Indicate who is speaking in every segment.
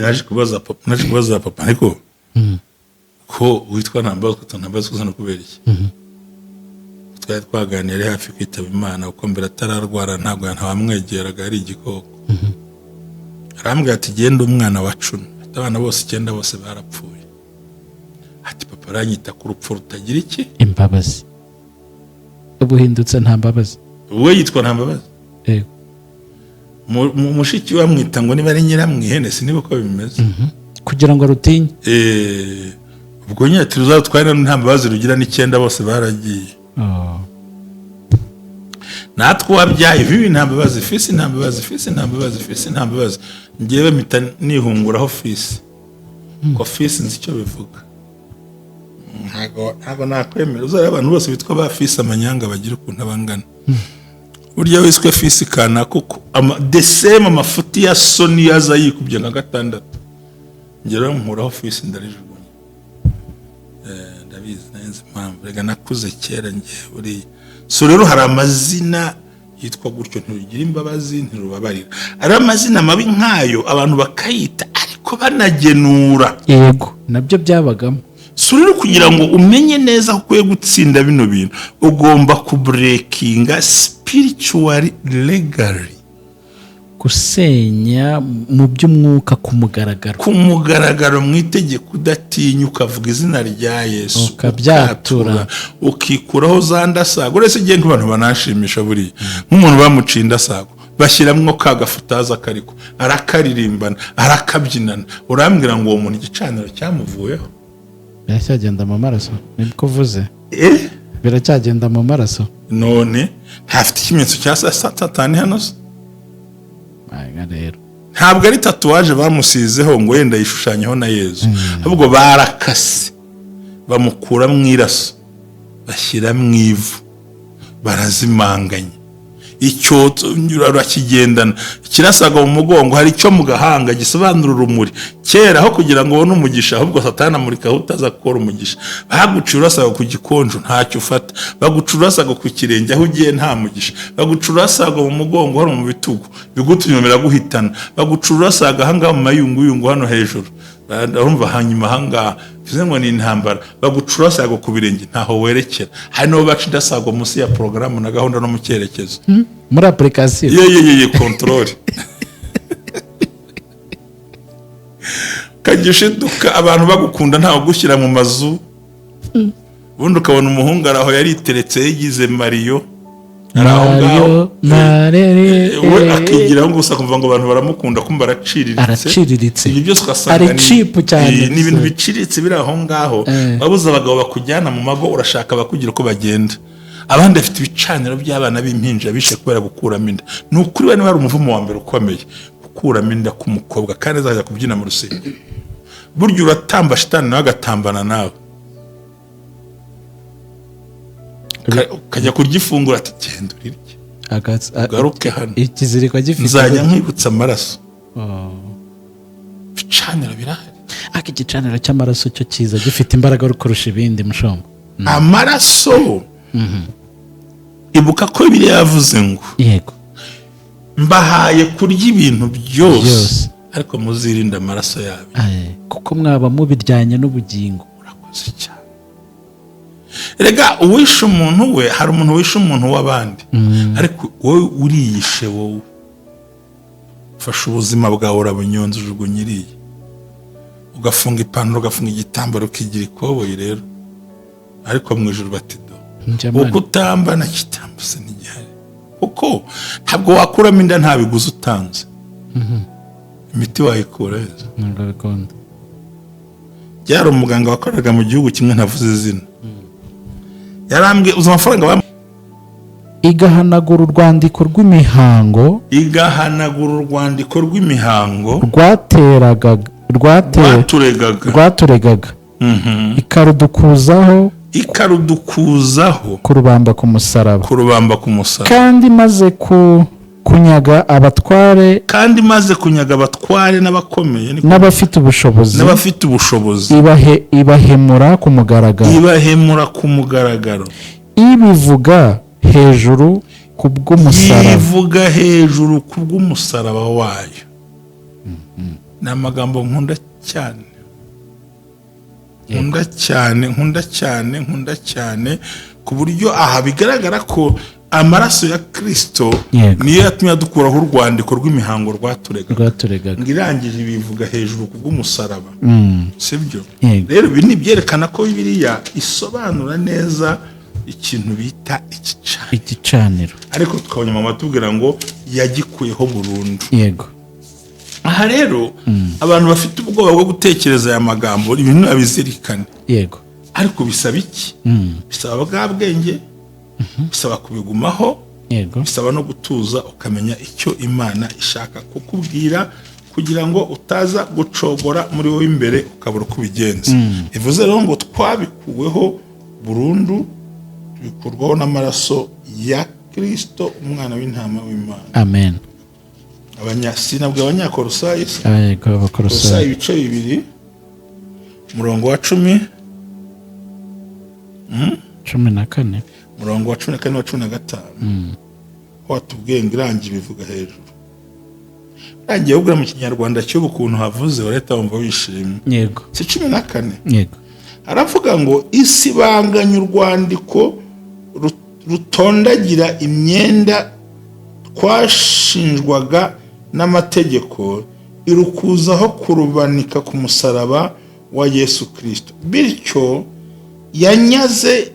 Speaker 1: naje kubaza papa ariko ko witwa ntambazo no kubera iki twari twaganiriye hafi kwitaba Imana uko mbere atararwara ntabwo ntawamwegeraga ari igikoko arambwira ati genda umwana wa 10 abana bose 9 bose barapfuye ati papa aranyita ku rupfu rutagira iki
Speaker 2: imbabazi ubuhindutse nta mbabazi
Speaker 1: we yitwa ntambabazi mushiki wamwita ngo niba ari nyiramwihene siniba ko bimeze
Speaker 2: kugira ngo rutinye
Speaker 1: ubwo nyine tuzatwara ntambabazi rugira n'9 bose baragiye natwe wabyaye ibi ntambabazi fisi ntambabazi ngewe mpita nihunguraho fisi ko fisi nzi icyo bivuga ntago nakwemera uzara abantu bose bitwa ba fisi amanyanga bagira ukuntu abangana burya wiswe fisi kana kuko desema amafuti ya soni yaza yikubye nka 6 ngero nkuraho fisi ndarijugunye ndabizi neza impamvu rega nakuze kera ngiye buri so rero hari amazina yitwa gutyo ntugira imbabazi ntirubabarira ari amazina mabi nkayo abantu bakayita ariko banagenura
Speaker 2: yego nabyo byabagamo
Speaker 1: so rero kugira ngo umenye neza ko ukwiye gutsinda bino bintu ugomba kubreakinga spiritually legally
Speaker 2: gusenya mu by'umwuka kumugaragaro
Speaker 1: mu itegeko udatinya ukavuga izina rya Yesu
Speaker 2: ukabyatura
Speaker 1: ukikuraho za ndasago uretse igihe nk'abantu banashimisha buri nk'umuntu bamuciye ndasago bashiramwo kagafutaza kariko arakaririmbana arakabyinana urambwira ngo uwo muntu igicaniro cyamuvuyeho
Speaker 2: biracyagenda mu maraso nibwo uvuze biracyagenda mu maraso
Speaker 1: none ntafite ikimenyetso cya satani hano
Speaker 2: rero
Speaker 1: ntabwo ari tatuwaje bamusizeho ngo yenda yishushanyeho na Yezu ahubwo barakase bamukura mu iraso bashyira mu ivu barazimanganya icyo urakigendana kirasaga mu mugongo hari icyo mu gahanga gisobanura urumuri kera aho kugira ngo ubone umugisha ahubwo satani amurika utaza gukora umugisha bagucurasaga ku gikonjo ntacyo ufata bagucurasaga ku kirenge aho ugiye nta mugisha bagucurasaga mu mugongo hano mu bitugu bigutunyomera guhitana bagucurasaga hanga mu mayunguyungu hano hejuru urumva hanyuma hanga bivuze ngo ni intambara bagucurasaga ku birenge ntaho werekera hari no baca ndasago munsi ya programu na gahunda no mu cyerekezo
Speaker 2: muri application
Speaker 1: control kagishiduka abantu bagukunda ntaho gushyira mu mazu bundi ukabona umuhungu araho yariteretse yigize Mario
Speaker 2: we
Speaker 1: akigira ngo gusa kumva ngo abantu baramukunda kumva araciriritse
Speaker 2: ibyo
Speaker 1: byose ugasanga
Speaker 2: ari cheap cyane
Speaker 1: ni ibintu biciriritse biri aho ngaho babuza abagabo bakujyana mu mago urashaka bakugira uko bagenda abandi afite ibicaniro by'abana b'impinja bishe kubera gukuramo inda ni ukuri bane bari umuvumo wa mbere ukomeye gukuramo inda k'umukobwa kandi azajya kubyina mu rusengero burya uratamba shitani nawe agatambana nawe ukajya kurgifungura ati genda urirye garuke hano
Speaker 2: ikiziriko gifite
Speaker 1: nzajya nkwibutsa amaraso bicaniro birahari
Speaker 2: igicaniro cy'amaraso cyo kiza gifite imbaraga rukurusha ibindi mushongo
Speaker 1: amaraso ibuka ko biri yavuze ngo
Speaker 2: yego
Speaker 1: mbahaye kurya ibintu byose ariko muzirinde amaraso yabo
Speaker 2: kuko mwaba mubiryanye n'ubugingo
Speaker 1: urakoze cyane rega uwishe umuntu we hari umuntu wishe umuntu w'abandi ariko wowe uriyishe wowe fasha ubuzima bwawe urabunyonze ujugunyiriye ugafunga ipantaro ugafunga igitambaro ukigira ikoboyi rero ariko mu ijuru batido uko utamba na kitambo se n'igihari kuko ntabwo wakuramo inda nta biguzi utanze imiti wayikura heza
Speaker 2: ntabwo bikunda
Speaker 1: byari umuganga wakoraga mu gihugu kimwe ntavuze izina yarambwiye uzi amafaranga
Speaker 2: igahanagura urwandiko rw'imihango rwaturegaga ikarudukuzaho kurubamba ku musaraba kandi maze kunyaga abatware
Speaker 1: n'abakomeye
Speaker 2: n'abafite ubushobozi ibahemura ku mugaragaro ibivuga hejuru kubw'umusaraba
Speaker 1: wayo ni amagambo nkunda cyane ku buryo aha bigaragara ko amaraso ya Kristo niyo yatumye dukuraho urwandiko rw'imihango rwaturegaga ngirangije bivuga hejuru kubw'umusaraba sibyo rero ibi nibyerekana ko Bibiliya isobanura neza ikintu bita
Speaker 2: igicaniro
Speaker 1: ariko tukabona mama tubwira ngo yagikuyeho burundu
Speaker 2: yego
Speaker 1: aha rero abantu bafite ubwoba bwo gutekereza aya magambo ibintu abizirikane
Speaker 2: yego
Speaker 1: ariko bisaba iki bisaba bwa bwenge bisaba kubigumaho
Speaker 2: yego
Speaker 1: bisaba no gutuza ukamenya icyo Imana ishaka kukubwira kugira ngo utaza gucogora muri wowe imbere ukabura uko ubigenza bivuze rero ngo twabikuweho burundu bikurwaho n'amaraso ya Kristo umwana w'intama w'Imana
Speaker 2: amen
Speaker 1: sinabwe abanyakorosayi
Speaker 2: yego abakorosayi
Speaker 1: ibice 2 murongo wa 10
Speaker 2: 14
Speaker 1: murongo wa 14 wa 15 watubwiye ngirangi bivuga hejuru rangiye ubura mu kinyarwanda cyo ukuntu havuze leta wumva wishimye
Speaker 2: yego
Speaker 1: si 14
Speaker 2: yego
Speaker 1: aravuga ngo isibanganya urwandiko rutondagira imyenda twashinjwaga n'amategeko irukuzaho kurubanika ku musaraba wa Yesu Kristo bityo yanyaze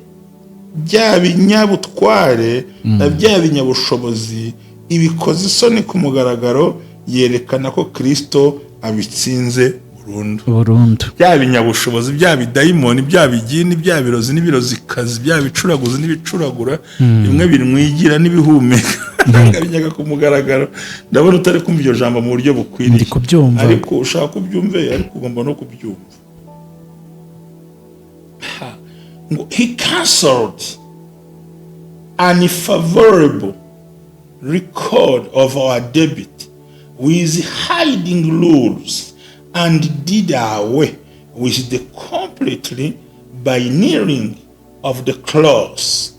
Speaker 1: bya binyabutware na bya binyabushobozi ibikoze isoni ku mugaragaro yerekana ko Kristo abitsinze burundu bya binyabushobozi bya bidayimoni bya bigini bya birozi n'ibirozikazi bya bicuraguzi n'ibicuragura bimwe birimwigira n'ibihumeka binyaga ku mugaragaro ndabona utari kumva iryo jambo mu buryo bukwiriye ariko ushaka kubyumve ariko ugomba no kubyumva he cancelled an unfavorable record of our debit with hiding rules and did away with the completely binding of the clause,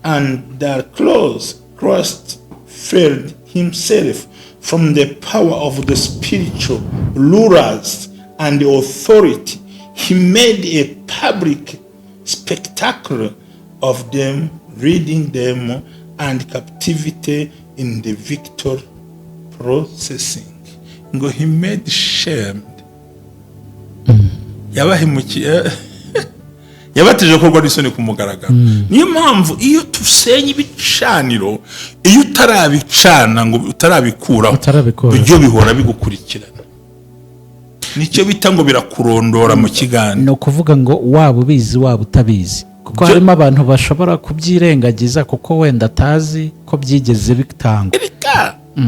Speaker 1: and that clause Christ freed himself from the power of the spiritual rulers and the authority. He made a public spectacle of them, reading them and captivity in the victor processing. Ngo he made shamed. Yabahemukiye yabatije ko rwari isoni ku mugaragaro. Niyo mpamvu iyo tusenya ibicaniro iyo utarabicana ngo utarabikuraho byo bihora bigukurikirana. Nicyo bita ngo birakurondora mu kiganiro.
Speaker 2: No kuvuga ngo waba ubizi waba utabizi. Kuko harimo abantu bashobora kubyirengagiza kuko wenda atazi ko byigeze bitangwa.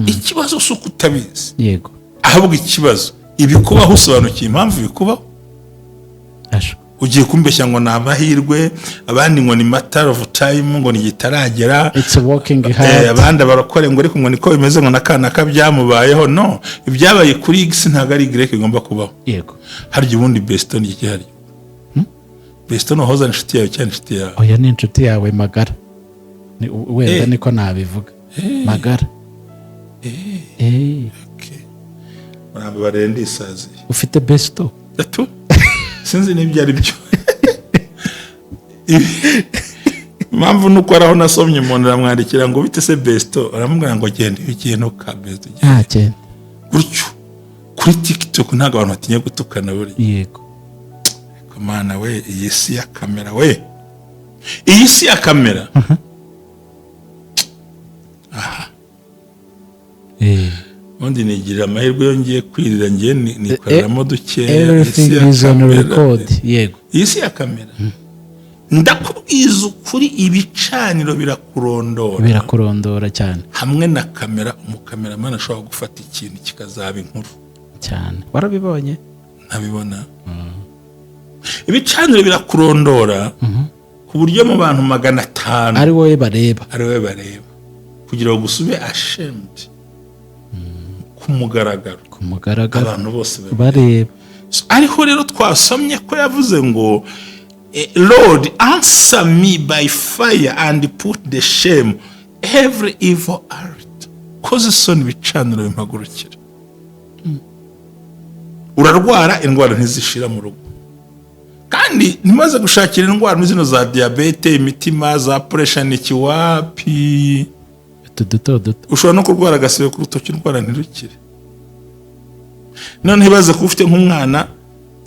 Speaker 1: Ikibazo suko utabizi.
Speaker 2: Yego.
Speaker 1: Ahubwo ikibazo ibikubaho usobanukiye impamvu bikubaho. Ugiye kumbeshya ngo nabahirwe abandi ngo ni matter of time ngo ni gitaragera.
Speaker 2: It's a working hard.
Speaker 1: Abandi barakore ngo ariko ngo niko bimeze ngo nakana kabyamubayeho no ibyabaye kuri X ntago ari Grek igomba kubaho.
Speaker 2: Yego.
Speaker 1: Harya ubundi Beston igihari. Beston hoza Nshuti yawe cyane Nshuti yawe.
Speaker 2: Oya ni Nshuti yawe magara. Ni wenda niko nabivuga. Magara.
Speaker 1: Okay. Murabo barendi isazi.
Speaker 2: Ufite Besto?
Speaker 1: Atu. Sinzi n'ibyo ari byo. Mpamvu nuko araho nasomye umuntu aramwandikira ngo bite se Besto aramubwira ngo genda ikintu ka Besto.
Speaker 2: Cyane.
Speaker 1: Gutyo kuri TikTok ntago abantu batinye gutukana buri.
Speaker 2: Yego.
Speaker 1: Mana we iyi si ya kamera we. Iyi si ya kamera. Aha. Undi nigira amahirwe yongeye kwirira ngiye nikoreramo dukeya.
Speaker 2: Everything is on record. Yego.
Speaker 1: Isi ya kamera. Ndakubwiza ukuri ibicaniro birakurondora
Speaker 2: cyane.
Speaker 1: Hamwe na kamera umukameramana ashobora gufata ikintu kikazaba inkuru
Speaker 2: cyane. Warabibonye?
Speaker 1: Nabibona. Ibicaniro birakurondora ku buryo mu bantu 500
Speaker 2: ari wowe bareba.
Speaker 1: Kugira ngo gusube ashamed. Kumugaragaro abantu bose
Speaker 2: bareba.
Speaker 1: Ariho rero twasomye ko yavuze ngo Lord answer me by fire and put the shame every evil art. Koze son bicaniro bimpagurukira. urarwara indwara ntizishira mu rugo kandi ntimaze gushakira indwara zino za diabete imitima za pressure n'ikiwapi
Speaker 2: duto
Speaker 1: ushobora no kurwara agasebe ku rutoki indwara ntirukire none ntibaze ko ufite nk'umwana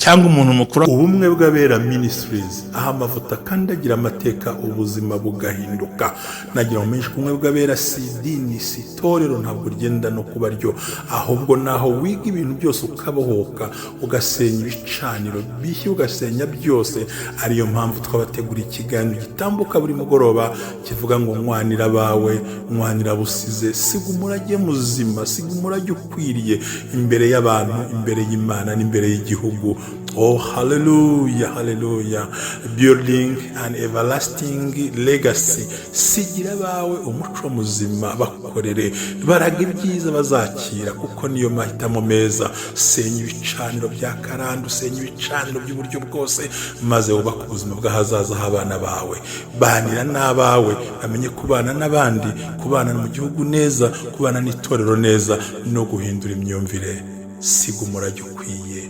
Speaker 1: cyangwa umuntu mukuru. Ubumwe bw'Abera Ministries aho amavuta kandi agira amateka ubuzima bugahinduka. Nagira umenyeshe ubumwe bw'Abera si idini si itorero ntabwo rigenda no kuba ryo ahubwo naho wiga ibintu byose ukabohoka ugasenya ibicaniro bishya ugasenya byose. Ariyo mpamvu twabategura ikiganiro gitambuka buri mugoroba kivuga ngo mwanira bawe mwanira busize siga umurage muzima siga umurage ukwiriye imbere y'abantu imbere y'Imana n'imbere y'igihugu. Oh, hallelujah, hallelujah. Building an everlasting legacy. Sigira bawe umuco muzima bakorere baraga ibyiza bazakira kuko niyo mahitamo meza. Senya ibicaniro bya Karande usenya ibicaniro by'uburyo bwose maze wubaka ubuzima bw'ahazaza h'abana bawe. Banira n'abawe amenye kubana n'abandi kubana mu gihugu neza kubana n'itorero neza no guhindura imyumvire. Siga umurage ukwiye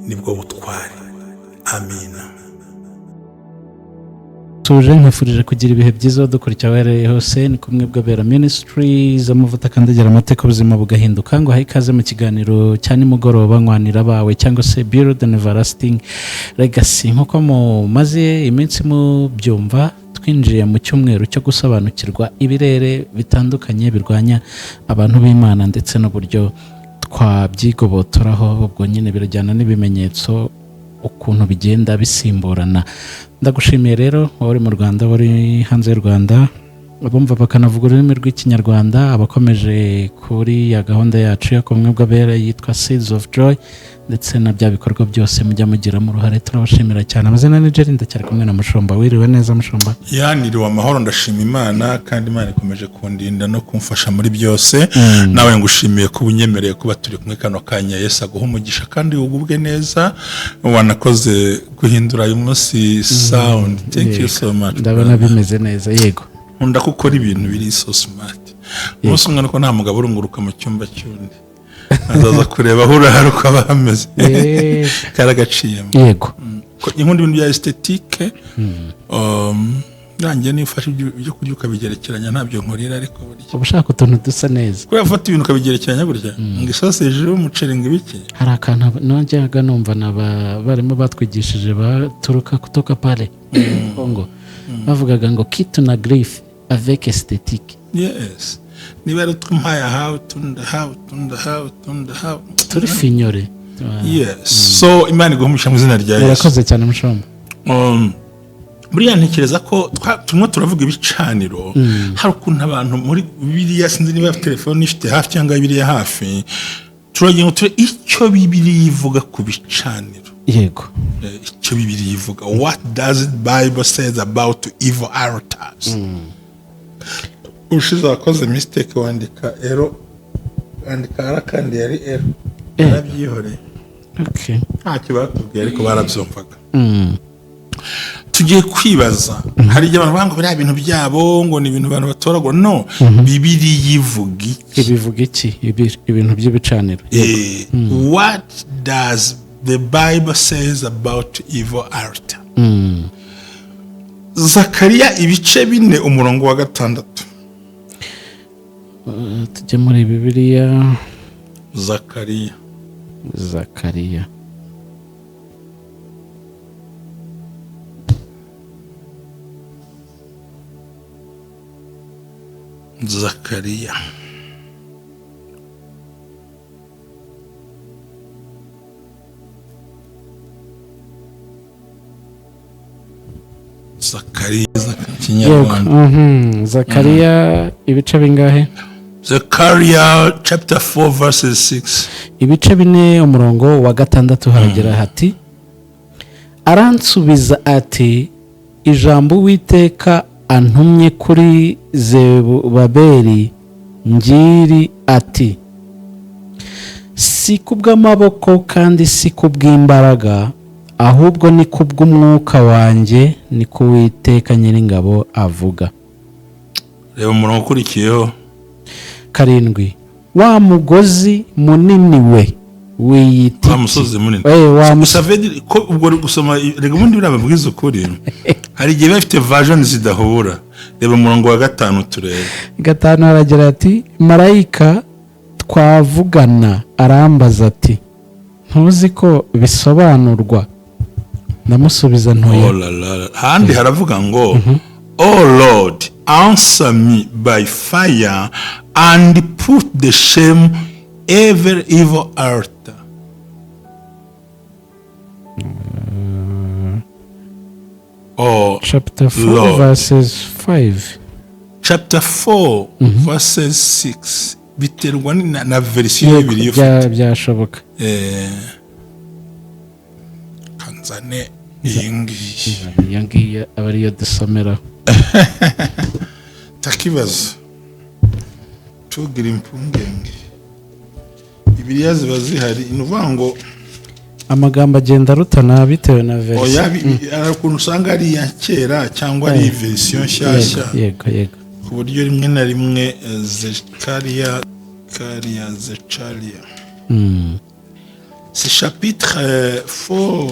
Speaker 1: nibwo butwari. Amina.
Speaker 2: tuje nkwifurije kugira ibihe byiza dukurikira ahereye hose ni kumwe bw'Abera Ministries amavuta kandi agira amateka ubuzima bugahinduka ngo haye ikaze mu kiganiro cyane mugoroba nkwanira bawe cyangwa se Build an Everlasting Legacy. Nkuko mumaze iminsi mu byumva twinjiye mu cyumweru cyo gusobanukirwa ibirere bitandukanye birwanya abantu b'Imana ndetse n'uburyo twabyigobotoraho. ubwo nyine birajyana n'ibimenyetso ukuntu bigenda bisimburana. Ndagushimiye rero uri mu Rwanda uri hanze y'u Rwanda abumva bakanavuga ururimi rw'ikinyarwanda abakomeje kuri ya gahunda yacu yo kumwe bw'Abera yitwa Seeds of Joy ndetse na bya bikorwa byose mujya mugira mu ruhare turabashimira cyane. Amazina ni Jerry ndacyari kumwe na Mushomba. Wiriwe neza Mushomba?
Speaker 1: Yaniriwe amahoro ndashima Imana kandi Imana ikomeje kundinda no kumfasha muri byose. Nawe ngushimiye ko unyemereye kuba turi kumwe kano kanya. Yesu aguhe umugisha kandi ugubwe neza. Wanakoze guhindura uyu munsi sound. Thank you so much.
Speaker 2: Ndabona bimeze neza. Yego.
Speaker 1: Nkunda gukora ibintu biri so smart. Umunsi umwe nuko nta mugabo urunguruka mu cyumba cy'undi azaza kureba aho urahari uko aba hameze karagaciyemo.
Speaker 2: Yego.
Speaker 1: Inkunda ibintu bya estetike nanjye nifashe ibyo kurya ukabigerekeranya ntabyo nkorera ariko burya
Speaker 2: ubushaka utuntu dusa neza
Speaker 1: ko yafata ibintu ukabigerekeranya burya ngo isausage y'umuceri ngo ibiki.
Speaker 2: Hari akantu nongeraga numva barimo batwigishije baturuka kutoka pale Kongo bavugaga ngo kitu na grief avec esthétique.
Speaker 1: Yes. Niba ari twampaye how
Speaker 2: turi finyore.
Speaker 1: Yes. So Imana igumisha mu izina rya Yesu.
Speaker 2: Murakoze cyane Mushomba.
Speaker 1: Buriya ntekereza ko tumwe turavuga ibicaniro hari ukuntu abantu muri Bibiliya sinzi niba telefone ifite hafi cyangwa Bibiliya hafi turagira ngo icyo Bibiliya ivuga ku bicaniro.
Speaker 2: Yego.
Speaker 1: Icyo Bibiliya ivuga. What does the Bible says about evil altars? Ushize wakoze mistake wandika ero andika arakandi yari ero arabyihoreye.
Speaker 2: Okay.
Speaker 1: Ntacyo batubwiye ariko barabyumvaga. Tugiye kwibaza hari igihe abantu banga biriya bintu byabo ngo ni ibintu abantu batoragura. No, Bibiliya ivuga iki?
Speaker 2: Ibivuga iki ibintu by'ibicaniro?
Speaker 1: What does the Bible says about evil altar? Zakariya ibice 4 umurongo wa 6.
Speaker 2: Tujye muri Bibiliya.
Speaker 1: Zakariya
Speaker 2: Zakariya ibice bingahe?
Speaker 1: Zakariya chapter 4 verses 6.
Speaker 2: Ibice 4 umurongo wa 6 haragera hati aransubiza ati ijambo Uwiteka antumye kuri Zerubabeli ngiri ati si kubw'amaboko kandi si kubw'imbaraga ahubwo ni kubw'umwuka wanjye ni ko Uwiteka Nyiringabo avuga.
Speaker 1: Reba umurongo ukurikiyeho
Speaker 2: 7. Wa mugozi munini we wiyita
Speaker 1: wa musozi munini
Speaker 2: wa
Speaker 1: musavedi ko ubwo uri gusoma rega ubundi biraba bwiza ukuri hari igihe bafite version zidahura reba umurongo wa 5 turebe
Speaker 2: 5 aragira ati marayika twavugana arambaza ati ntuzi ko bisobanurwa ndamusubiza ntoya
Speaker 1: handi haravuga ngo oh Lord answer me by fire and put the shame every evil altar. Oh,
Speaker 2: chapter 4
Speaker 1: Lord.
Speaker 2: verses 5.
Speaker 1: Chapter 4 verses 6 biterwa na version y'ibiri
Speaker 2: byashoboka
Speaker 1: kanzane iyi
Speaker 2: ngiyi aba ariyo dusomera
Speaker 1: takibazo tugira impungenge Bibiliya ziba zihari inuvuga ngo
Speaker 2: amagambo agenda arutana bitewe na version
Speaker 1: ukuntu usanga ari iya kera cyangwa ari version nshyashya
Speaker 2: yego
Speaker 1: ku buryo rimwe na rimwe Zecharia c'est chapitre 4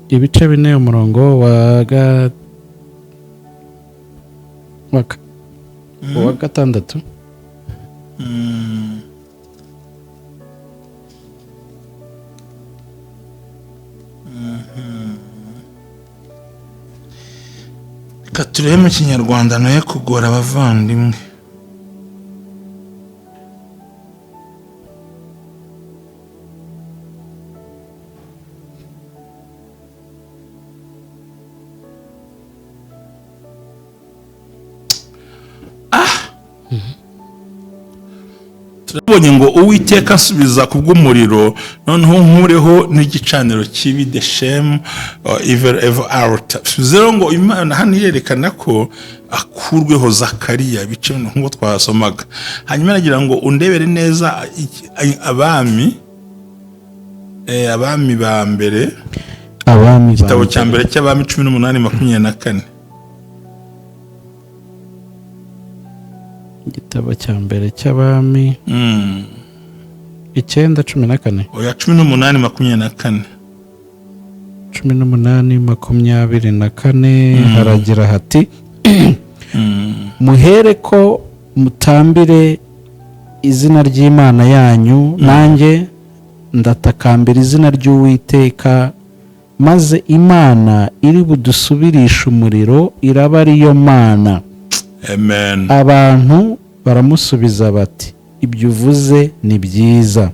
Speaker 2: ibice 4 umurongo wa 6
Speaker 1: turebe mu kinyarwanda nayo kugora abavandimwe turabonye ngo Uwiteka asubiza kubw'umuriro noneho nkureho n'igicaniro kibi the shame evil altar zero ngo Imana hano yerekana ko akurweho Zakariya bice nk'uko twasomaga hanyuma nagira ngo undebere neza abami ba mbere igitabo cya mbere cy'abami 18:24
Speaker 2: igitabo cya mbere cy'abami 9:14
Speaker 1: oya 18:24
Speaker 2: 18:24 haragira hati muhere ko mutambire izina ry'Imana yanyu nanjye ndatakambira izina ry'Uwiteka maze Imana iri budusubirisha umuriro iraba ariyo Mana.
Speaker 1: Amen.
Speaker 2: Abantu baramusubiza bati ibyo uvuze ni byiza.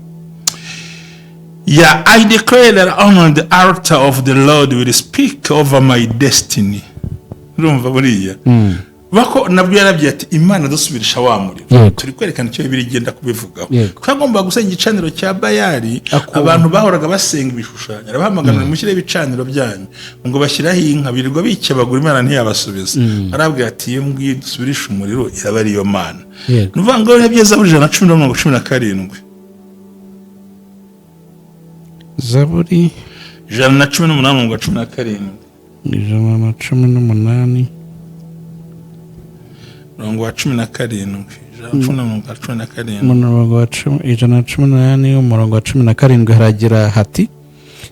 Speaker 1: Yeah, I declare that on the altar of the Lord will speak over my destiny. Urumva buriya bako nabyo yarabye ati Imana dusubirisha wa muriro turi kwerekana icyo Bibiliya igenda kubivugaho kwagomba gusenga igicaniro cya Bayali abantu bahoraga basenga ibishushanyo arabahamagana mushyire ibicaniro byanyu ngo bashyiraho inka birirwa bikebagura Imana ntiyabasubiza arabwira ati iyo mbwiye dusubirisha umuriro iraba ariyo Mana nuvuga ngo yabyeza buri 117
Speaker 2: Zaburi
Speaker 1: 118:17
Speaker 2: 118
Speaker 1: Rongo wa 17
Speaker 2: umurongo wa 118 umurongo wa 17 haragira hati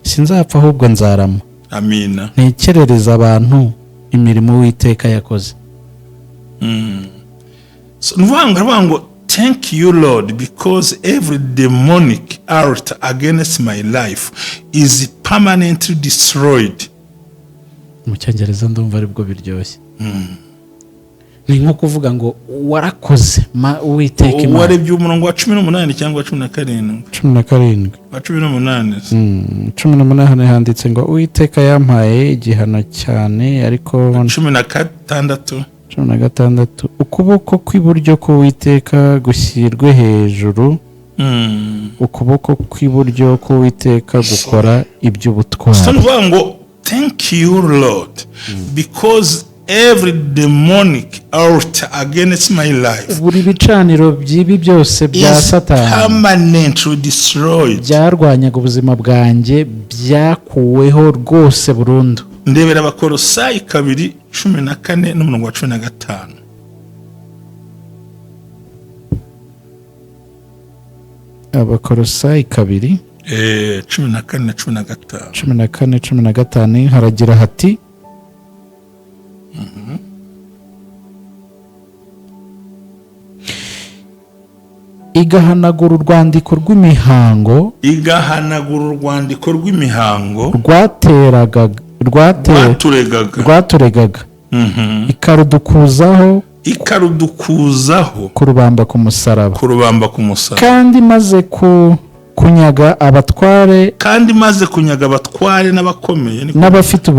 Speaker 2: sinzapfa ahubwo nzarama.
Speaker 1: Amina.
Speaker 2: Ntekerereza abantu imirimo Uwiteka yakoze.
Speaker 1: So nuvango thank you Lord because every demonic altar against my life is permanently destroyed.
Speaker 2: Mu Cyongereza ndumva aribwo biryoshye. Ni nko kuvuga ngo warakoze Uwiteka Imana.
Speaker 1: Warebye umurongo wa 18 cyangwa 17?
Speaker 2: 17.
Speaker 1: Wa 18.
Speaker 2: 18 handitse ngo Uwiteka yampaye igihano cyane ariko 16 ukuboko kw'iburyo k'Uwiteka gushyirwe hejuru. Ukuboko kw'iburyo k'Uwiteka gukora iby'ubutwari.
Speaker 1: Ngo thank you Lord because every demonic altar against my life
Speaker 2: buri bicaniro by'ibi byose bya Satani
Speaker 1: permanently destroyed
Speaker 2: byarwanyaga ubuzima bwanjye byakuweho rwose burundu.
Speaker 1: Ndebera Abakolosayi 2:14 n'umurongo wa 15. 2 14
Speaker 2: Abakolosayi 2
Speaker 1: 14 na 15
Speaker 2: 14 15 haragira hati igahanagura urwandiko rw'imihango rwaturegaga ikarudukuzaho kurubamba ku musaraba kandi maze kunyaga abatware n'abakomeye n'abafite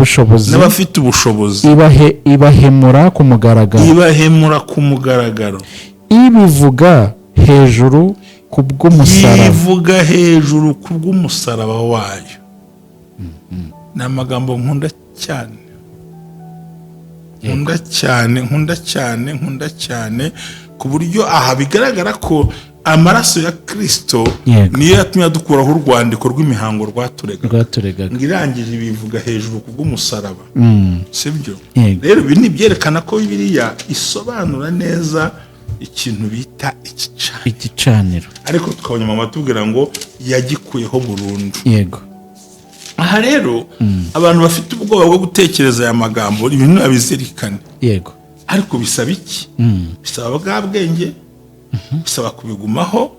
Speaker 2: ubushobozi ibahemura ku mugaragaro ibivuga hejuru kubw'umusaraba wayo. Ni amagambo nkunda cyane ku buryo aha bigaragara ko amaraso ya Kristo niyo yatumye dukuraho urwandiko rw'imihango rwaturegaga ngirangije bivuga hejuru kubw'umusaraba. Sibyo rero ibi nibyerekana ko Bibiliya isobanura neza ikintu bita igicaniro, ariko tukabona mama tubwira ngo yagikuyeho burundu. Yego, aha rero abantu bafite ubwoba bwo gutekereza aya magambo ibintu abizirikane. Yego, ariko bisaba iki? Bisaba bwa bwenge, bisaba kubigumaho,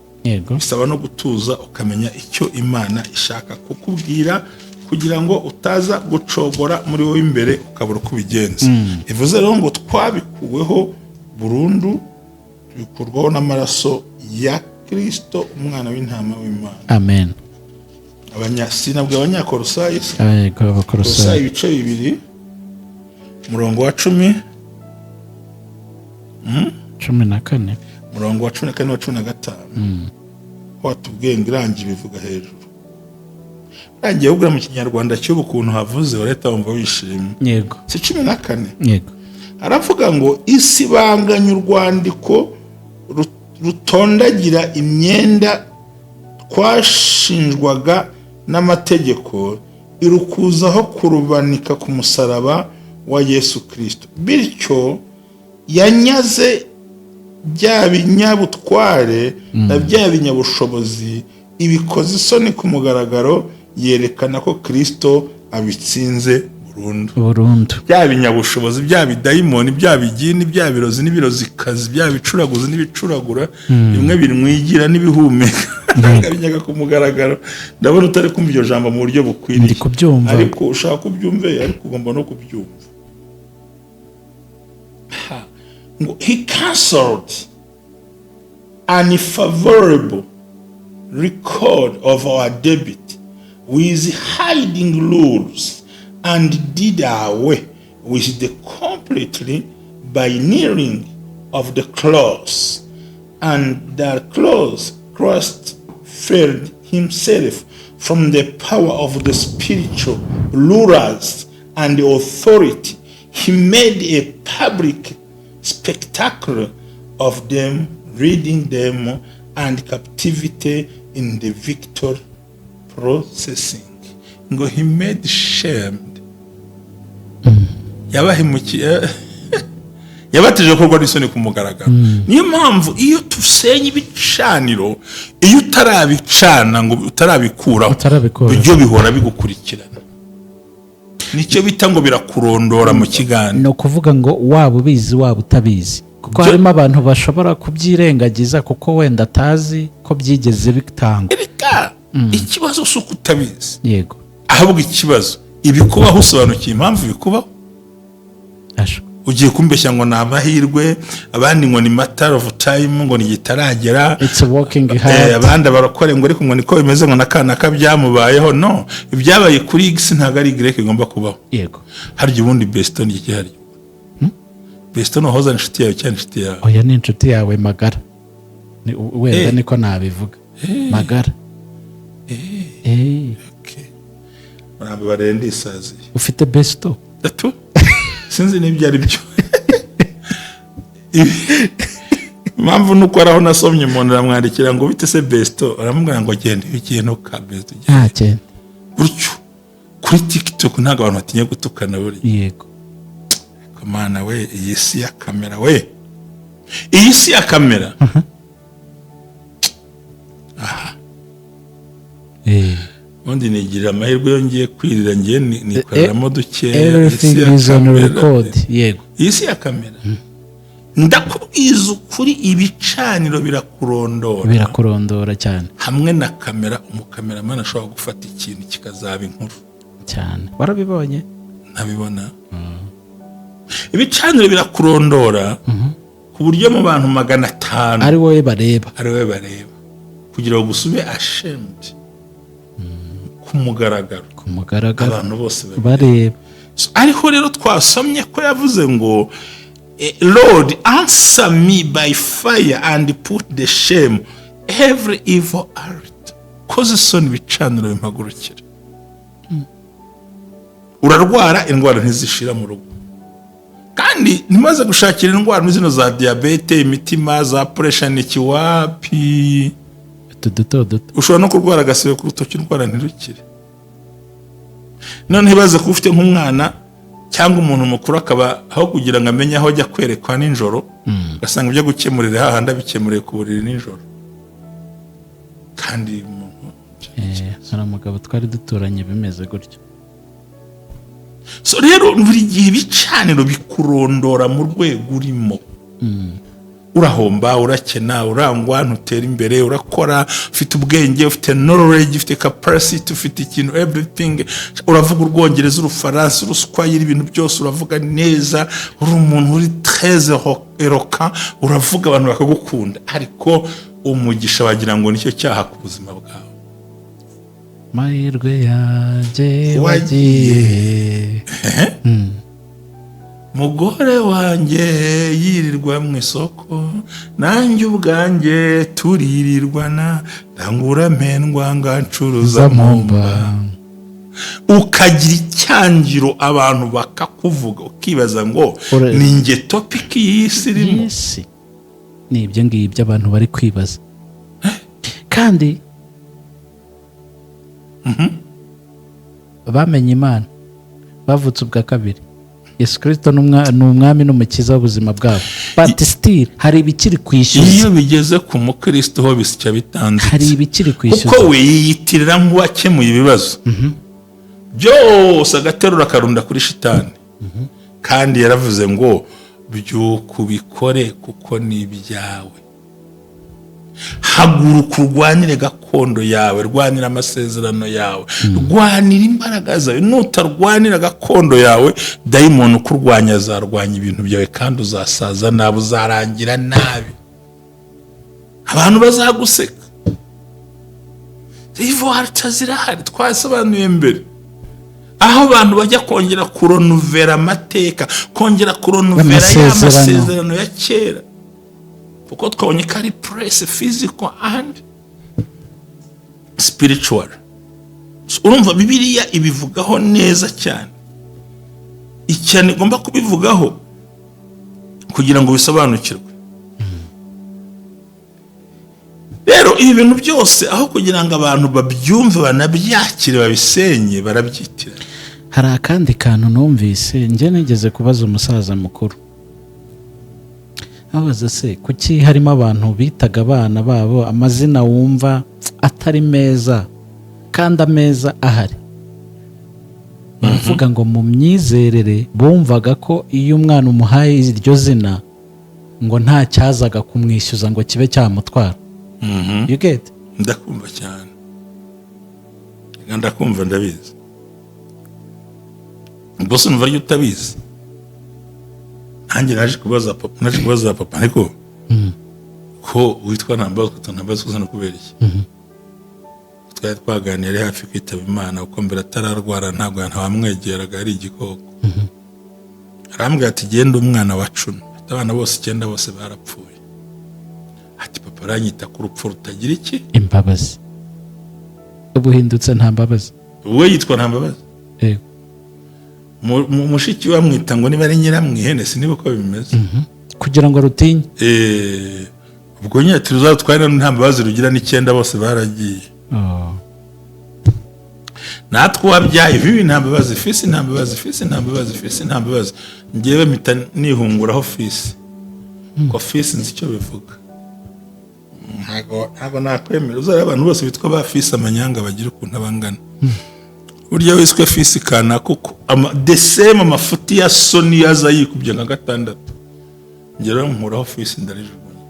Speaker 2: bisaba no gutuza ukamenya icyo Imana ishaka kukubwira kugira ngo utaza gucogora muri wowe imbere ukabura uko ubigenza. Ivuze rero ngo twabikuweho burundu, bikurwaho n'amaraso ya Kristo umwana w'intama w'Imana. Amen. Sinabwe abanyakolosayi ibice 2 murongo wa 10 14 murongo wa 14 na 15 watubwiye ngirangiye bivuga hejuru. Rangiye ubura mu kinyarwanda cy'ubu kuntu havuze ureta wumva wishimye. Yego, si 14. Yego, aravuga ngo isibanganya urwandiko rutondagira imyenda twashinjwaga n'amategeko irukuzaho kurubanika ku musaraba wa Yesu Kristo. Bityo yanyaze bya binyabutware na bya binyabushobozi ibikoze isoni ku mugaragaro, yerekana ko Kristo abitsinze burundu. Bya binyabushobozi, bya bidayimoni, bya bigini, bya birozi n'ibirozikazi, bya bicuraguzi n'ibicuragura, bimwe birimwigira n'ibihumeka binyaga ku mugaragaro. Ndabona utari kumva iryo jambo mu buryo bukwiriye, ariko ushaka kubyumve, ariko ugomba no kubyumva. He cancelled an unfavorable record of our debit with hiding rules and did away with the completely binding of the clause, and that clause Christ freed himself from the power of the spiritual rulers and the authority. He made a public spectacle of them, reading them and captivity in the victory processing. Ngo he made shamed. Yabahemukiye yabatije ko n'isoni ku mugaragaro. Niyo mpamvu iyo tusenye ibicaniro, iyo utarabicana ngo utarabikuraho, byo bihora bigukurikirana. Nicyo bita ngo birakurondora mu kiganiro. No kuvuga ngo waba ubizi waba utabizi, kuko harimo abantu bashobora kubyirengagiza kuko wenda atazi ko byigeze bitangwa. Ikibazo si uko utabizi. Yego, ahubwo ikibazo ibikubaho usobanukiye impamvu bikubaho. Ugiye kumbeshya ngo nabahirwe, abandi ngo ni matter of time, ngo ni gitaragera, it's working hard, abandi barakore ngo ariko ngo niko bimeze ngo nakana kabyamubayeho. No, ibyabaye kuri X ntago ari Grek igomba kubaho. Yego, harya ubundi Beston iki hari Beston hoza Nshuti yawe cyane Nshuti yawe. Oya, ni Nshuti yawe magara, ni wenda niko nabivuga. Magara okay, muramba barendi isazi ufite Besto datu sinzi n'ibyo ari byo. Impamvu nuko araho nasomye umuntu aramwandikira ngo bite se Besto, aramubwira ngo genda ikintu ka Besto cyane gutyo kuri TikTok. Ntago abantu batinya gutukana buri. Yego, komana we, iyi si ya kamera we, iyi si ya kamera.
Speaker 1: ubundi nigirira amahirwe yongeye kwirira ngiye nikoreramo duke
Speaker 2: everything is on record yego
Speaker 1: isi ya kamera ndakubwiza ukuri ibicaniro birakurondora cyane hamwe na kamera umukameramani ashobora gufata ikintu kikazaba inkuru
Speaker 2: cyane warabibonye
Speaker 1: ntabibona ibicaniro birakurondora ku buryo mu bantu 500
Speaker 2: ari wowe bareba kugira ngo gusube ashamed kumugaragaro abantu bose bareba ariko rero twasomye ko yavuze ngo Lord, answer me by fire and put the shame every evil heart. Koze isoni bicaniro bimpagurukira. Urarwara indwara ntizishira mu rugo. Kandi ntimaze gushakira indwara n'izino za diabete, imitima, za pressure n'ikiwapi. Duto.
Speaker 1: Ushobora no kurwara agasebe ku rutoki indwara ntirukire. None ntibaze ko ufite nk'umwana cyangwa umuntu mukuru akaba aho kugira ngo amenye aho ajya kwerekwa ninjoro ugasanga ibyo gukemurira hahandi abikemuriye ku buriri ninjoro kandi umuntu
Speaker 2: hari umugabo twari duturanye bimeze gutyo.
Speaker 1: So rero buri gihe ibicaniro bikurondora mu rwego urimo urahomba urakena urangwa ntutera imbere urakora ufite ubwenge ufite knowledge ufite capacity ufite ikintu everything uravuga urwongereza urufaransa uruswahili ibintu byose uravuga neza uri umuntu uri très eloquent uravuga abantu bakagukunda ariko umugisha wagira ngo nicyo cyaha ku buzima bwawe
Speaker 2: mahirwe yanjye wagiye
Speaker 1: mugore wanjye yirirwa mu isoko nanjye ubwanjye turirirwana ndangura mpendwa ngancuruza mumba ukagira icyangiro abantu bakakuvuga ukibaza ngo ninjye topic y'isi irimo
Speaker 2: ni ibyo ngibyo abantu bari kwibaza kandi bamenye Imana bavutse ubwa kabiri Yesu Kristo ni umwami n'umukiza w'ubuzima bwabo but still hari ibikiri kwishyuza
Speaker 1: iyo bigeze ku mukristo ho bisya bitanze
Speaker 2: hari ibikiri kwishyuza
Speaker 1: kuko we yiyitirira nk'uwakemuye ibibazo byose agaterura karunda kuri shitani kandi yaravuze ngo byukubikore kuko ni ibyawe haguruka urwanire gakondo yawe rwanira amasezerano yawe rwanira imbaraga zawe nutarwanira gakondo yawe daimoni ukurwanya azarwanya ibintu byawe kandi uzasaza nabi uzarangira nabi abantu bazaguseka ivo hartazirahari twasobanuye mbere aho abantu bajya kongera kuronuvera amateka kongera kuronuvera y'amasezerano ya kera kuko twabonye ko ari press physical and spiritual. Urumva Bibiliya ibivugaho neza cyane icyane igomba kubivugaho kugira ngo bisobanukirwe. Rero ibi bintu byose aho kugira ngo abantu babyumve banabyakire babisenye barabyitira.
Speaker 2: Hari akandi kantu numvise nje nigeze kubaza umusaza mukuru abaza se kuki harimo abantu bitaga abana babo amazina wumva atari meza kandi ameza ahari bavuga ngo mu myizerere bumvaga ko iyo umwana umuhaye iryo zina ngo nta cyazaga kumwishyuza ngo kibe cyamutwara. You get?
Speaker 1: Ndakumva cyane ndakumva ndabizi bose numva ari utabizi nanjye naje kubaza papa ariko ko witwa ntambazo kuzana kubera iki twari twaganiriye hafi kwitaba Imana uko mbere atararwara ntabwo ntawamwegeraga ari igikoko arambwira ati genda umwana wa 10 abana bose 9 bose barapfuye ati papa aranyita ku rupfu rutagira iki
Speaker 2: imbabazi ubuhindutse nta mbabazi
Speaker 1: we yitwa ntambabazi mushiki wamwita ngo niba ari nyiramwihene siniba uko bimeze
Speaker 2: kugira ngo rutinye
Speaker 1: ubwo nyine tuzatwara nta mbabazi rugira n'9 bose baragiye natwe wabyaye bibi nta mbabazi fisi nta mbabazi ngewe mpita nihunguraho fisi ko fisi nzi icyo bivuga ntago nakwemera uzara abantu bose bitwa ba fisi amanyanga bagira ukuntu abangana burya wiswe fisi kana kuko desema amafuti ya soni yaza yikubye nka 6 ngero nkuraho fisi ndarijugunye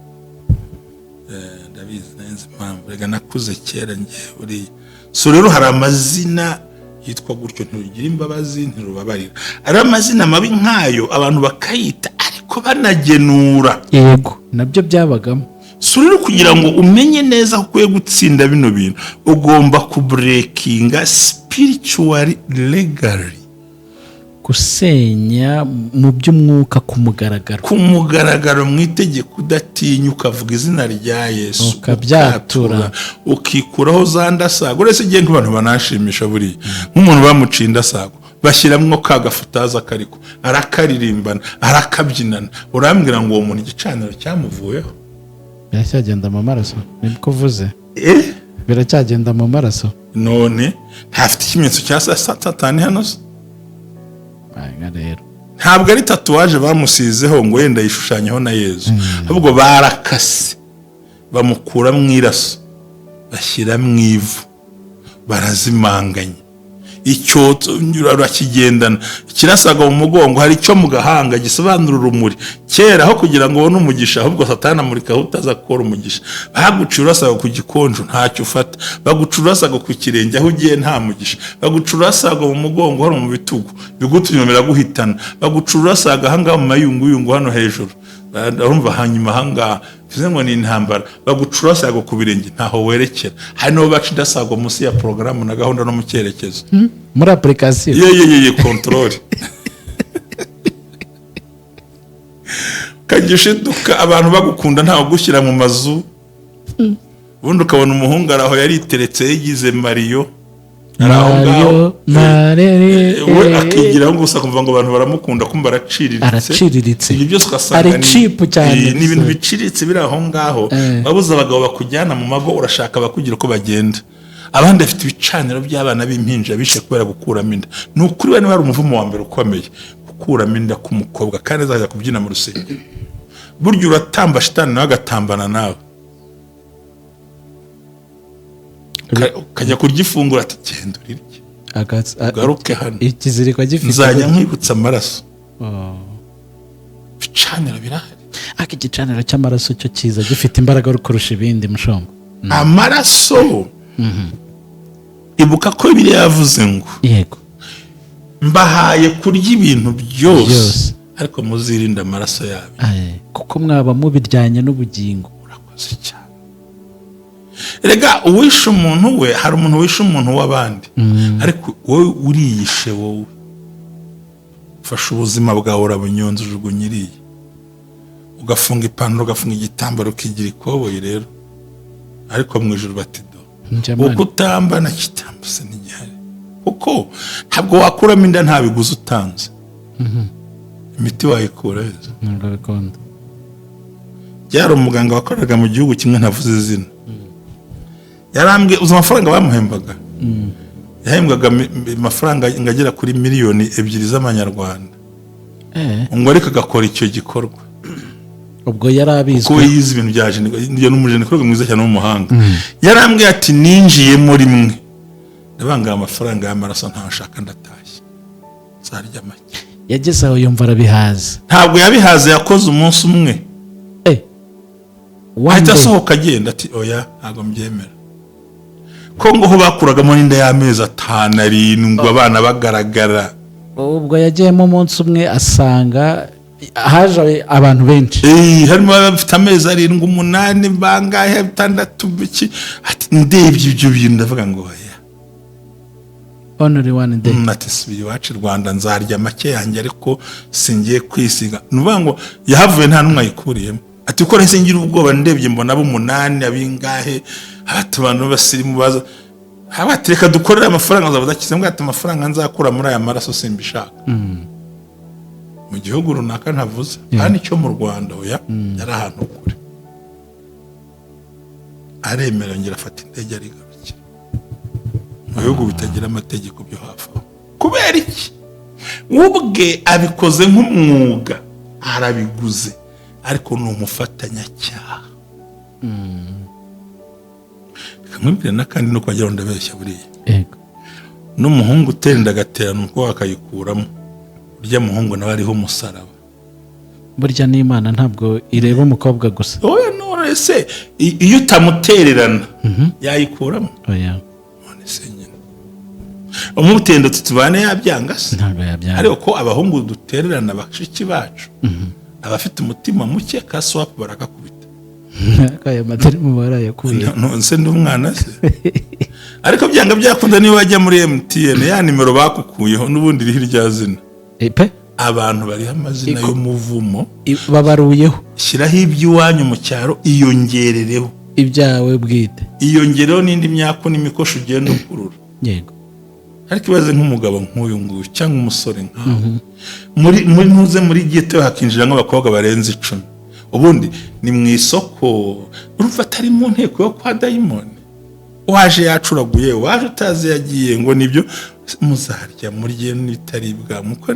Speaker 1: ndabizi neza impamvu rega nakuze kera ngiye uri so rero hari amazina yitwa gutyo ntugira imbabazi ntirubabarira ari amazina mabi nkayo abantu bakayita ariko banagenura
Speaker 2: yego nabyo byabagamo
Speaker 1: so rero kugira ngo umenye neza ko gutsinda bino bintu ugomba kubreakinga spiritually legally
Speaker 2: gusenya mu by'umwuka ku mugaragaro
Speaker 1: mu itegeko udatinya ukavuga izina rya Yesu
Speaker 2: ukabyatura
Speaker 1: ukikuraho za ndasago uretse igihe nk'abantu banashimisha buri nk'umuntu bamucinda sago bashiramwo kagafutaza kariko arakaririmbana arakabyinana urambwira ngo uwo muntu igicaniro cyamuvuyeho
Speaker 2: biracyagenda mu maraso nibwo uvuze biracyagenda mu maraso
Speaker 1: none ntafite ikimenyetso cya satani hano
Speaker 2: rero
Speaker 1: ntabwo ari tatuwaje bamusizeho ngo yenda yishushanyeho na Yezu ahubwo barakase bamukura mu iraso bashyira mu ivu barazimanganya icyo urakigendana kirasaga mu mugongo hari icyo mu gahanga gisobanura urumuri kera aho kugira ngo ubone umugisha ahubwo satana amurika utaza gukora umugisha bagucura urasaga ku gikonjo ntacyo ufata bagucura urasaga ku kirenge aho ugiye nta mugisha bagucura urasaga mu mugongo hano mu bitugu bigutunyomera guhitana bagucura urasaga ahangaha mu mayunguyungu hano hejuru urumva hanyuma ahangaha bivuze ngo ni intambara bagucura urasaga ku birenge ntaho werekera hari n'abo baca indasago munsi ya porogaramu na gahunda no mu cyerekezo
Speaker 2: muri application
Speaker 1: ye control kagishiduka abantu bagukunda ntaho gushyira mu mazu ubundi ukabona umuhungu araho yariteretse yigize Mario
Speaker 2: Mario
Speaker 1: we akigira ngo gusa kumva ngo abantu baramukunda kumva araciriritse ibyo byose ugasanga
Speaker 2: ari cheap cyane
Speaker 1: ni ibintu biciriritse biri aho ngaho babuza abagabo bakujyana mu mago urashaka bakugira uko bagenda abandi afite ibicaniro by'abana b'impinja bishe kubera gukuramo inda ni ukuri we hari umuvumo wa mbere ukomeye gukuramo inda k'umukobwa kandi azajya kubyina mu rusengero burya uratamba shitani nawe agatambana nawe kajya kurya ifunguro ati genda urirye ugaruke hano
Speaker 2: ikiziriko gifite
Speaker 1: nzajya nkwibutsa amaraso ibicaniro birahari
Speaker 2: ariko igicaniro cy'amaraso cyo kiza gifite imbaraga kurusha ibindi mushongo
Speaker 1: amaraso ibuka ko Bibiliya yavuze ngo
Speaker 2: yego
Speaker 1: mbahaye kurya ibintu byose ariko muzirinde amaraso yabo
Speaker 2: kuko mwaba mubiryanye n'ubugingo
Speaker 1: urakoze cyane rega uwishe umuntu we hari umuntu wishe umuntu w'abandi ariko wowe uriyishe wowe ufashe ubuzima bwawe urabunyonza ujugunyiriye ugafunga ipantaro ugafunga igitambaro ukigira ikoboyi rero ariko mu ijuru batido uko utambana kitambuse n'igihari kuko ntabwo wakuramo inda nta biguzi utanze imiti wayikura heza
Speaker 2: ntabwo
Speaker 1: byari umuganga wakoraga mu gihugu kimwe ntavuze izina yarambwiye uzi amafaranga bamuhembaga yahembwaga amafaranga ngagera kuri miliyoni 2 z'amanyarwanda ngo ariko agakora icyo gikorwa
Speaker 2: ubwo yarabizwe
Speaker 1: ko yize ibintu bya jeni n'umujeni koroga mwiza cyane w'umuhanga yarambwiye ati ninjiyemo rimwe ndabanga amafaranga y'amaraso ntashaka ndatashye zarya make
Speaker 2: yageze aho yumva arabihaza
Speaker 1: ntabwo yabihaze yakoze umunsi umwe ahita asohoka agenda ati oya ntabwo mbyemera ko ngo ho bakuragamo n'inda y'amezi 5-7 abana bagaragara
Speaker 2: ubwo yagiyemo umunsi umwe asanga haje abantu benshi
Speaker 1: harimo abafite amezi 7-8 bangahe 6 biki ati ndebye ibyo bintu ndavuga ngo oya
Speaker 2: only one day
Speaker 1: ati sibi wacu Rwanda nzarya make yanjye ariko singiye kwisiga nuvuga ngo yahavuye nta numwe ayikuriyemo ati uko rese ngira ubwoba ndebye mbona abo 8 abingahe abantu basirimu baza abatereka dukorera amafaranga zabazakize ngo ati amafaranga nzakura muri aya maraso simbishaka mu gihugu runaka ntavuze kandi cyo mu Rwanda oya yari ahantu kure aremera ngira afata indege arigarukira mu bihugu bitagira amategeko byo hafi kubera iki ubwe abikoze nk'umwuga arabiguze ariko ni umufatanyacyaha kamwibwira n'akandi nuko wagira ngo ndabeshya buriya
Speaker 2: yego
Speaker 1: n'umuhungu utenda agaterana umukobwa akayikuramo burya muhungu nawe ariho umusaraba
Speaker 2: burya n'Imana ntabwo ireba umukobwa gusa
Speaker 1: oya none se iyo utamutererana yayikuramo
Speaker 2: oya
Speaker 1: none se nyine umutendo tutubane yabyanga se
Speaker 2: ntabwo yabyanga
Speaker 1: ariko ko abahungu dutererana bashiki bacu abafite umutima muke ka swap barakakubita
Speaker 2: aya matari mu barayakuye
Speaker 1: nonse ndi umwana se ariko byanga byakunda niba wajya muri MTN ya nimero bakukuyeho n'ubundi iri hirya zina
Speaker 2: pe
Speaker 1: abantu bari amazina y'umuvumo
Speaker 2: babaruyeho
Speaker 1: shyiraho iby'iwanyu mu cyaro iyongerereho
Speaker 2: ibyawe bwite
Speaker 1: iyongereho n'indi myaka n'imikosho ugenda ukurura
Speaker 2: yego
Speaker 1: ariko ibaze nk'umugabo nk'uyu nguyu cyangwa umusore nkawe muri ntuze muri gito hakinjira nk'abakobwa barenze 10 ubundi ni mu isoko urumva atari mu nteko yo kwa dayimoni waje yacuraguye waje utazi yagiye ngo nibyo muzarya murye n'itaribwa muko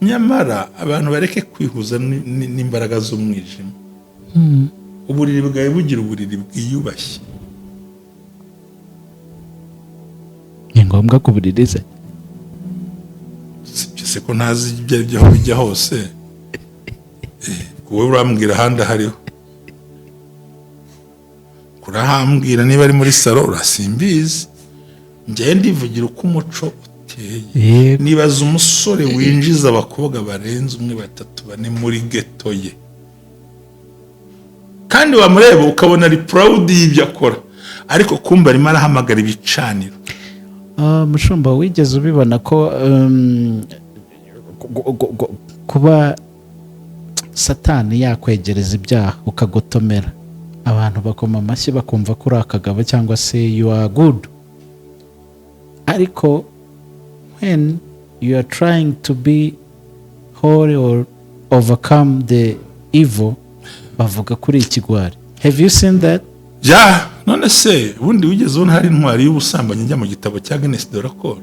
Speaker 1: nyamara abantu bareke kwihuza n'imbaraga z'umwijima uburiri bwawe bugira uburiri bwiyubashye
Speaker 2: ni ngombwa kubuririza
Speaker 1: sibyo ko ntazi ibyo bijya hose wowe urambwira ahandi hariho kurahambwira niba ari muri salo urasimbizi njye ndivugira uko umuco uteye nibaza umusore winjiza abakobwa barenze 1 2 4 muri geto ye kandi wamureba ukabona ari proud y'ibyo akora ariko kumba arimo arahamagara ibicaniro
Speaker 2: mushumba wigeze ubibona ko kuba satani yakwegereza ibyaha ukagotomera abantu bakoma amashyi bakumva ko uri akagabo cyangwa se you are good ariko when you are trying to be holy or overcome the evil bavuga kuri ikigwari have you seen that
Speaker 1: none se ubundi wigeze ubona hari intwari y'ubusambanyi njya mu gitabo cya Guinness de Record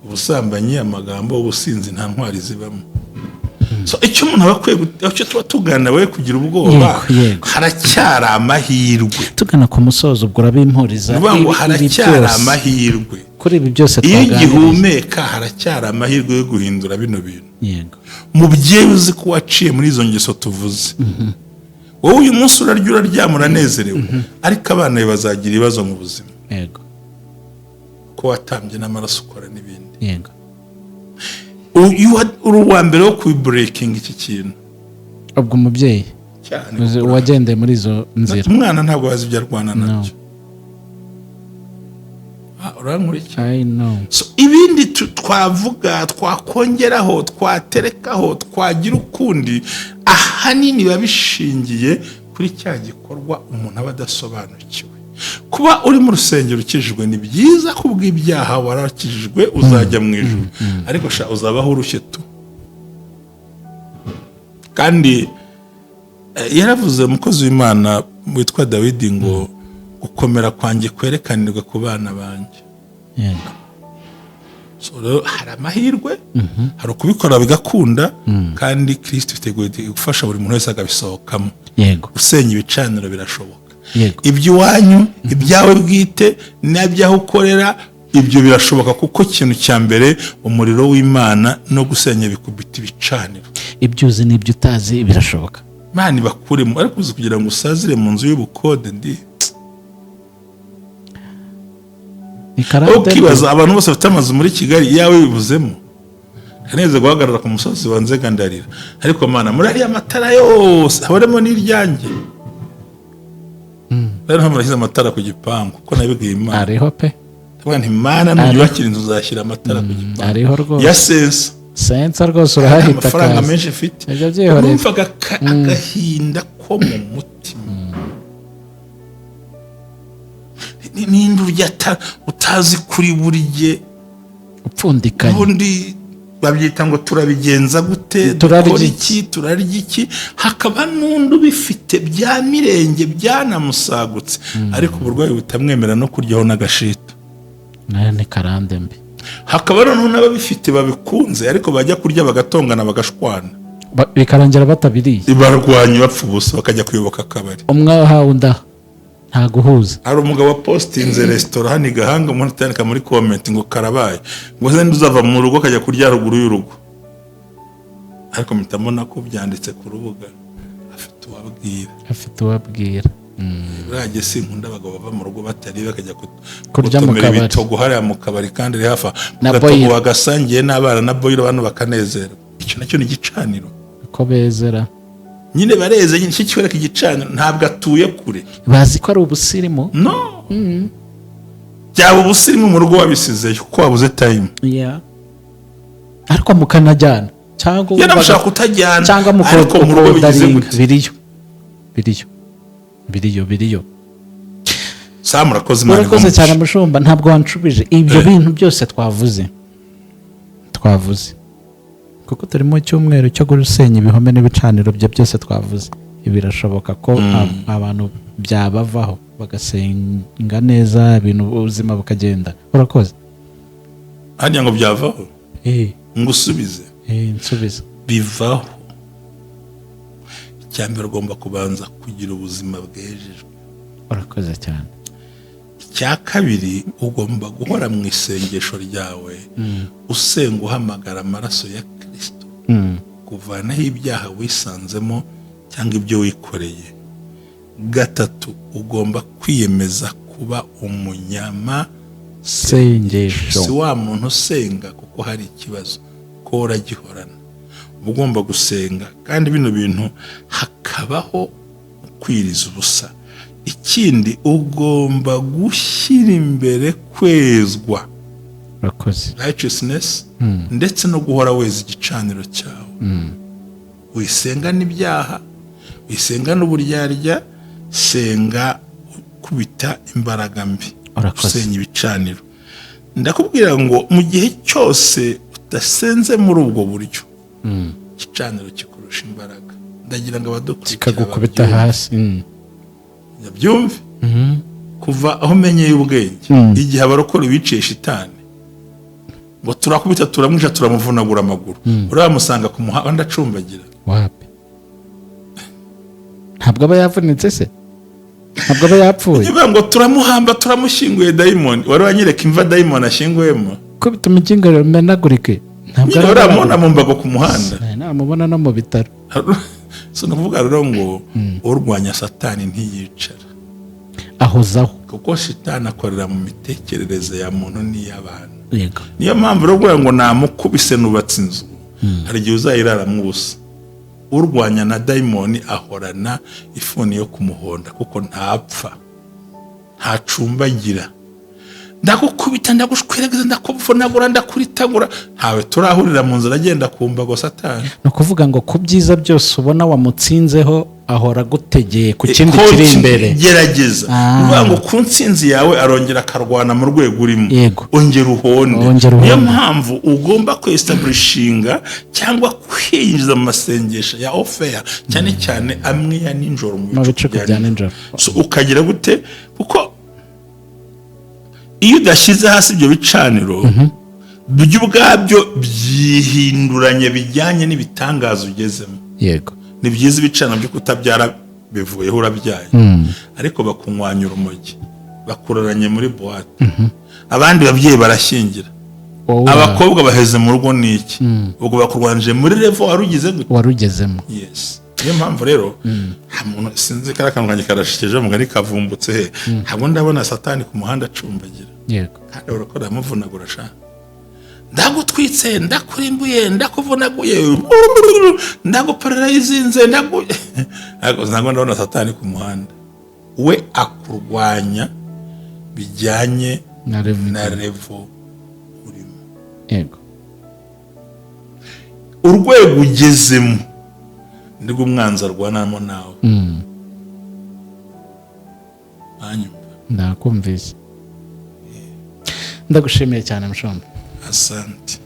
Speaker 1: ubusambanyi amagambo ubusinzi nta ntwari zibamo so icyo umuntu abakwiye icyo tuba tugana we kugira ubwoba haracyari amahirwe
Speaker 2: tugana ku musozo ubwo urabimpuriza
Speaker 1: ngo haracyari amahirwe
Speaker 2: kuri ibi byose
Speaker 1: twaganiriye iyo gihumeka haracyari amahirwe yo guhindura bino bintu
Speaker 2: yego
Speaker 1: mu byeuzi ko waciye muri izo ngeso tuvuze wowe uyu munsi uraryama uranezerewe ariko abana be bazagira ibibazo mu buzima
Speaker 2: yego
Speaker 1: ko watambye n'amaraso ukora n'ibindi
Speaker 2: yego
Speaker 1: uruwa mbere wo kubreaking iki kintu
Speaker 2: ubwo umubyeyi
Speaker 1: cyane
Speaker 2: wagendeye muri izo nzira
Speaker 1: umwana ntabwo wazi ibyo arwana nabyo urankurikira
Speaker 2: I know
Speaker 1: so ibindi twavuga twakongeraho twaterekaho twagira ukundi ahanini babishingiye kuri cya gikorwa umuntu aba adasobanukiwe kuba uri mu rusengero ukijijwe ni byiza kubw'ibyaha warakijijwe uzajya mu ijuru ariko uzabaho urushye tu kandi yaravuze umukozi w'Imana witwa Dawidi ngo gukomera kwanjye kwerekanirwa ku bana banjye
Speaker 2: yego
Speaker 1: so hari amahirwe hari ukubikora bigakunda kandi Kristo yiteguye gufasha buri muntu wese akabisohokamo
Speaker 2: yego
Speaker 1: usenya ibicaniro birashoboka
Speaker 2: yego
Speaker 1: iby'iwanyu ibyawe bwite n'ibyaho ukorera ibyo birashoboka kuko ikintu cya mbere umuriro w'Imana no gusenya bikubita ibicaniro
Speaker 2: ibyo uzi n'ibyo utazi birashoboka
Speaker 1: Imana bakuremo ariko uzi kugira ngo usazire mu nzu y'ubukode ndi ukibaza abantu bose bafite amazu muri Kigali yawe bibuzemo neza guhagarara ku musozi wa Nzegandarira ariko Mana muri ari amatara yose habaremo n'iryange rero hamurashyize amatara ku gipangu ko nabibwiye Imana
Speaker 2: ariho pe
Speaker 1: nti Imana nubakira inzu uzashyira amatara ku gipangu
Speaker 2: ariho rwose
Speaker 1: ya sensa
Speaker 2: rwose urahita
Speaker 1: amafaranga menshi afite numvaga agahinda ko mu mutima n'indi urya utazi kuri burye
Speaker 2: upfundikanye
Speaker 1: ubundi babyita ngo turabigenza gute turarya iki hakaba n'undi ubifite bya mirenge byanamusagutse ariko uburwayi butamwemera no kuryaho n'agashito
Speaker 2: nayo ni karande mbi
Speaker 1: hakaba n'ababifite babikunze ariko bajya kurya bagatongana bagashwana
Speaker 2: bikarangira batabiriye
Speaker 1: barwanya bapfa ubusa bakajya kuyoboka akabari
Speaker 2: umwe ahawe undi nta guhuza.
Speaker 1: hari umugabo wa postinze restaurant hano i Gahanga umuntu atandika muri comment ngo karabaye ngo se nduzava mu rugo kajya kurya ruguru y'urugo, ariko mitamona ko byanditse ku rubuga afite uwabwira urage sinkunda abagabo bava mu rugo batari bakajya
Speaker 2: kurya mu kabari
Speaker 1: bitogo hariya mu kabari kandi iri hafa gatogo wagasangiye n'abana na boyiro abantu bakanezera. Icyo nacyo ni igicaniro
Speaker 2: ko bezera
Speaker 1: nyine bareze nyine kikwereka igicaniro ntabwo atuye kure
Speaker 2: bazi ko ari ubusirimu
Speaker 1: no byaba ubusirimu mu rugo wabisizeyo kuko wabuze time
Speaker 2: ariko mukanajyana cyangwa
Speaker 1: yanamushaka kutajyana
Speaker 2: cyangwa mukodaringa biriyo murakoze cyane mushumba ntabwo wanshubije ibyo bintu byose twavuze kuko turi mu cyumweru cyo gusenya ibihome n'ibicaniro bye byose twavuze. Birashoboka ko abantu byabavaho bagasenga neza ibintu ubuzima bukagenda. Urakoze
Speaker 1: hanyuma ngo byavaho ngusubize
Speaker 2: nsubize
Speaker 1: bivaho. Icyambere ugomba kubanza kugira ubuzima bwejejwe.
Speaker 2: Urakoze cyane.
Speaker 1: Icya kabiri ugomba guhora mu isengesho ryawe usenga uhamagara amaraso ya Kristo kuvanaho ibyaha wisanzemo cyangwa ibyo wikoreye. Gatatu ugomba kwiyemeza kuba sengesho. Si wa muntu usenga kuko hari ikibazo ko uragihorana, ugomba gusenga kandi bino bintu hakabaho kwiriza ubusa. Ikindi ugomba gushyira imbere kwezwa righteousness ndetse no guhora weza igicaniro cyawe. Wisenga n'ibyaha, wisenga n'uburyarya, senga kubita imbaraga mbi, usenya ibicaniro. Ndakubwira ngo mu gihe cyose udasenze muri ubwo buryo igicaniro kikurusha imbaraga. Ndagira ngo abadukurikira
Speaker 2: kikagukubita hasi
Speaker 1: byumve kuva aho menyeye ubwenge. Igihe abarokora biciye shitani ngo turakubita turamwisha turamuvunagura amaguru uramusanga ku muhanda acumbagira
Speaker 2: wapi ntabwo aba yavunitse se ntabwo aba yapfuye
Speaker 1: niba ngo turamuhamba turamushyinguye daimoni wari wanyereka imva daimoni ashinguyemo
Speaker 2: ko bituma ingingo menagurike
Speaker 1: ntabwo uramubona mu mbago ku muhanda
Speaker 2: namubona no mu bitaro.
Speaker 1: so nukuvuga rero ngo urwanya satani ntiyicara
Speaker 2: ahozaho
Speaker 1: kuko shitani akorera mu mitekerereze ya muntu n'iy'abantu. Niyo mpamvu rero ngo namukubise nubatse inzu hari igihe uzayiraramo ubusa. Urwanya na daimoni ahorana ifuni yo kumuhonda kuko ntapfa ntacumbagira. Ndagukubita ndagushwerageza ndakuvunagura ndakuritagura ntawe turahurira mu nzira agenda kumbago satani.
Speaker 2: No kuvuga ngo ku byiza byose ubona wamutsinzeho ahora gutegeye ku kindi kiri imbere.
Speaker 1: Gerageza uvuga ngo ku ntsinzi yawe arongera akarwana mu rwego urimo ongera uhonde. Niyo mpamvu ugomba kwistablishinga cyangwa kwinjiza mu masengesho ya offer cyane cyane amwe ya ninjoro mu
Speaker 2: bice bya ninjoro.
Speaker 1: So ukagira gute kuko iyo udashyize hasi ibyo bicaniro byo ubwabyo byihinduranye bijyanye n'ibitangazo ugezemo. Ni byiza ibicaniro byo kutabyara bivuyeho urabyaye ariko bakunywanyura urumogi bakuraranye muri boîte. Abandi babyeyi barashyingira abakobwa baheze mu rugo n'iki ubwo bakurwanije muri level
Speaker 2: warugezemo.
Speaker 1: Niyo mpamvu rero nta muntu sinzi karakanwanye karashikeje mugari kavumbutse he ntabwo ndabona satani ku muhanda acumbagira kandi urakora amuvunagura sha ndagutwitse ndakurimbuye ndakuvunaguye ndagupararizinze ntabwo ndabona satani ku muhanda. We akurwanya bijyanye na level urimo urwego ugezemo nibwo umwanzi arwanamo nawe.
Speaker 2: Ndakumvise. Ndagushimiye cyane mushomba.
Speaker 1: Asante.